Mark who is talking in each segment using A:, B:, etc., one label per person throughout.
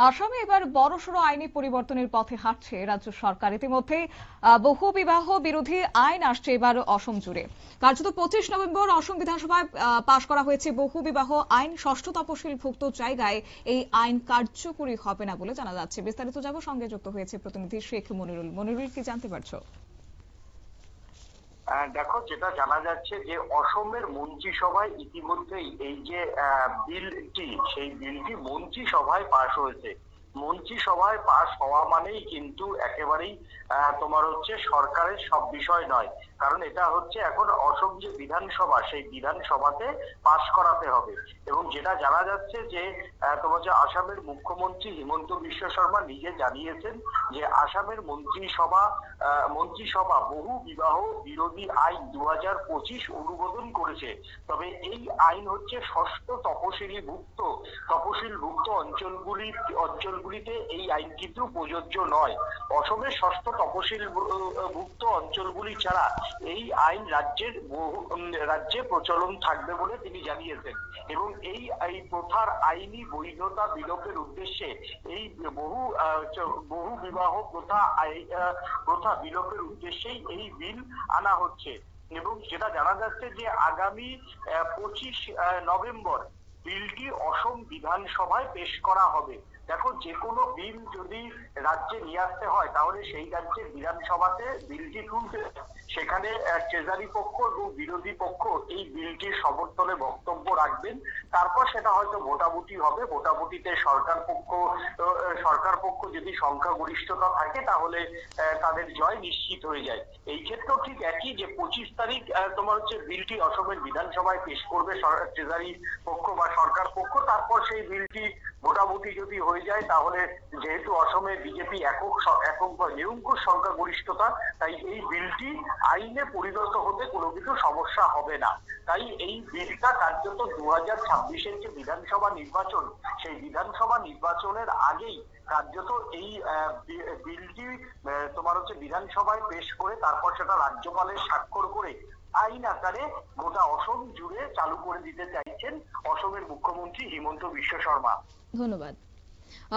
A: আসামে এবার বড়সড় আইনি পরিবর্তনের পথে হাঁটছে রাজ্য সরকার। ইতিমধ্যে বহু বিবাহ বিরোধী আইন আসছে এবার অসম জুড়ে। কার্যত 25 নভেম্বর অসম বিধানসভায় পাশ করা হয়েছে বহু বিবাহ আইন। ষষ্ঠ তপশিলভুক্ত জায়গায় এই আইন কার্যকরী হবে না বলে জানা যাচ্ছে। বিস্তারিত যাব, সঙ্গে যুক্ত হয়েছে প্রতিনিধি শেখ মনিরুল। মনিরুল, কি জানতে পারছো?
B: দেখো, যেটা জানা যাচ্ছে যে অসমের মন্ত্রিসভায় ইতিমধ্যেই এই যে বিলটি, সেই বিলটি মন্ত্রিসভায় পাশ হয়েছে। মন্ত্রিসভায় পাশ হওয়া মানেই কিন্তু একেবারেই তোমার হচ্ছে সরকারের সব বিষয় নয়, কারণ এটা হচ্ছে এখন অসম যে বিধানসভা, সেই বিধানসভাতে পাশ করাতে হবে। এবং যেটা জানা যাচ্ছে যে তোমার যে আসামের মুখ্যমন্ত্রী হিমন্ত বিশ্ব শর্মা নিজে জানিয়েছেন যে আসামের মন্ত্রিসভা বহু বিবাহ বিরোধী আইন 2025 অনুমোদন করেছে। তবে এই আইন হচ্ছে ষষ্ঠ তপশিলভুক্ত অঞ্চলগুলিতে এই আইন কিন্তু প্রযোজ্য নয়। অসমের ষষ্ঠ তপশিলভুক্ত অঞ্চলগুলি ছাড়া এই আইন রাজ্যে প্রচলন থাকবে বলে তিনি জানিয়েছেন। এবং এই প্রথার আইনি বৈধতা বিলোপের উদ্দেশ্যে এই বহু বিবাহ প্রথা বিলোপের উদ্দেশ্যেই এই বিল আনা হচ্ছে। এবং যেটা জানা যাচ্ছে যে আগামী 25 নভেম্বর বিলটি অসম বিধানসভায় পেশ করা হবে। দেখো, যে কোনো বিল যদি রাজ্যে নিয়ে আসতে হয় তাহলে সেই রাজ্যের বিধানসভাতে বিলটি তুলতে, সেখানে ট্রেজারি পক্ষ এবং বিরোধী পক্ষ এই বিলটির সমর্থনে বক্তব্য রাখবেন। তারপর সেটা হয়তো ভোটাভুটি হবে। ভোটাভুটিতে সরকার পক্ষ যদি সংখ্যাগরিষ্ঠতা থাকে তাহলে তাদের জয় নিশ্চিত হয়ে যায়। এই ক্ষেত্রেও ঠিক একই, যে 25 তারিখ তোমার হচ্ছে বিলটি অসমের বিধানসভায় পেশ করবে ট্রেজারি পক্ষ বা সরকার পক্ষ। তারপর সেই বিলটি ভোটাভুটি যদি হয়ে যায় তাহলে, যেহেতু অসমে বিজেপি একক বা নিরঙ্কুশ সংখ্যাগরিষ্ঠতা, তাই এই বিলটি আইনে পরিণত হতে কোনো কিছু সমস্যা হবে না। তাই এই বিলটা কার্যত 2026-এর যে বিধানসভা নির্বাচন, সেই বিধানসভা নির্বাচনের আগেই কার্যত এই বিলটি তোমার হচ্ছে বিধানসভায় পেশ করে তারপর সেটা রাজ্যপালের স্বাক্ষর করে আইন আকারে গোটা অসম জুড়ে চালু করে দিতে চাইছেন অসমের মুখ্যমন্ত্রী হিমন্ত বিশ্ব শর্মা।
A: ধন্যবাদ।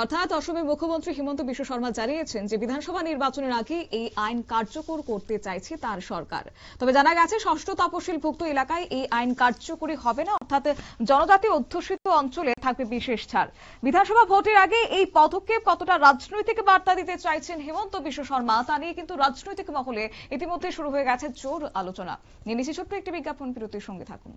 A: অর্থাৎ অসমের মুখ্যমন্ত্রী হিমন্ত বিশ্ব শর্মা জানিয়েছেন যে বিধানসভা নির্বাচনের আগে এই আইন কার্যকর করতে চাইছে তার সরকার। তবে জানা গেছে ষষ্ঠ তপশিলভুক্ত এলাকায় এই আইন কার্যকরী হবে না, অর্থাৎ জনজাতি অধ্যুষিত অঞ্চলে থাকবে বিশেষ ছাড়। বিধানসভা ভোটের আগে এই পদক্ষেপ কতটা রাজনৈতিক বার্তা দিতে চাইছেন হিমন্ত বিশ্ব শর্মা, তা নিয়ে কিন্তু রাজনৈতিক মহলে ইতিমধ্যে শুরু হয়ে গেছে জোর আলোচনা। নিয়ে নিচ্ছি ছোট্ট একটি বিজ্ঞাপন বিরতির, সঙ্গে থাকুন।